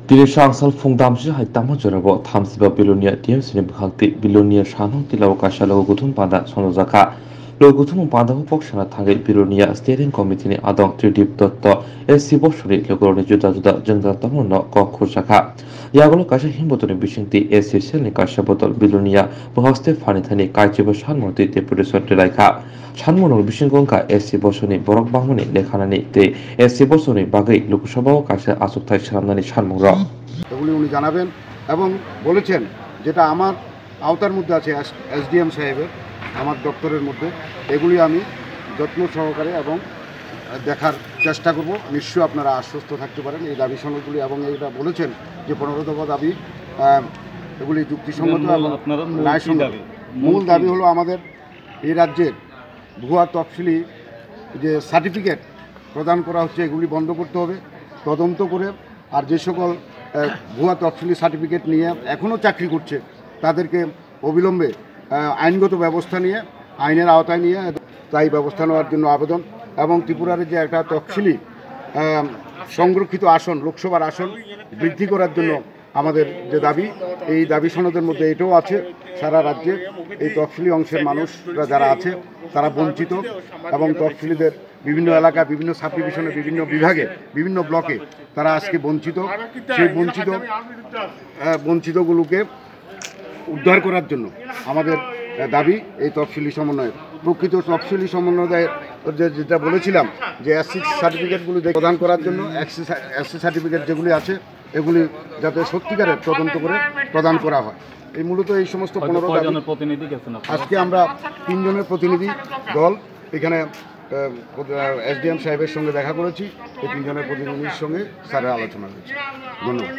Tirisha angsal fungdamsi hai tamo jorabo thamsiba bilonia TMC ni bhakti bilonia shanong tilaw kasha logo guthum pada sonojaka logo guthum pada hupok sana thangai bilonia steering committee ni adong tridip dotto SC boshori logo ni juda juda jengda tamo no ko khurjaka yagolo kasha himbotoni bisingti SC sel ni kasha botol bilonia bhaste phani thani kaichibo shanmoti te purisot laika shanmonor bisingongka SC boshoni borok bangmani lekhanani te SC boshoni bagai lokসভাও kasha asukthai saramnani shanmora এগুলি উনি জানাবেন এবং বলেছেন যেটা আমার আওতার মধ্যে আছে এসডিএম সাহেবের আমার দপ্তরের মধ্যে এগুলি আমি যত্ন সহকারে এবং দেখার চেষ্টা করব। নিশ্চয়ই আপনারা আশ্বস্ত থাকতে পারেন এই দাবি সনদগুলি এবং এইটা বলেছেন যে 15 দফা দাবি এগুলি যুক্তিসঙ্গত এবং ন্যায়সঙ্গত। মূল দাবি হলো আমাদের এই রাজ্যের ভুয়া তফসিলি যে সার্টিফিকেট প্রদান করা হচ্ছে এগুলি বন্ধ করতে হবে, তদন্ত করে আর যে সকল ভুয়া তফসিলি সার্টিফিকেট নিয়ে এখনও চাকরি করছে তাদেরকে অবিলম্বে আইনগত ব্যবস্থা নিয়ে আইনের আওতায় নিয়ে তাই ব্যবস্থা নেওয়ার জন্য আবেদন। এবং ত্রিপুরার যে একটা তফসিলি সংরক্ষিত আসন লোকসভার আসন বৃদ্ধি করার জন্য আমাদের যে দাবি এই দাবি সনদের মধ্যে এটাও আছে সারা রাজ্যে এই তফসিলি অংশের মানুষরা যারা আছে তারা বঞ্চিত এবং তফসিলিদের বিভিন্ন এলাকায় বিভিন্ন সাব ডিভিশনে বিভিন্ন বিভাগে বিভিন্ন ব্লকে তারা আজকে বঞ্চিত। সেই বঞ্চিতগুলোকে উদ্ধার করার জন্য আমাদের দাবি এই তফসিলি সমন্বয়ের প্রকৃত তফসিলি সমন্বয়ের যেটা বলেছিলাম যে এসসি সার্টিফিকেটগুলি প্রদান করার জন্য এসসি সার্টিফিকেট যেগুলি আছে এগুলি যাতে সত্যিকারের তদন্ত করে প্রদান করা হয়। এই মূলত এই সমস্ত 15 প্রতিনিধি আজকে আমরা 3 জনের প্রতিনিধি দল এখানে এসডিএম সাহেবের সঙ্গে দেখা করেছি। এই 3 জনের প্রতিনিধির সঙ্গে স্যারের আলোচনা হয়েছে। ধন্যবাদ।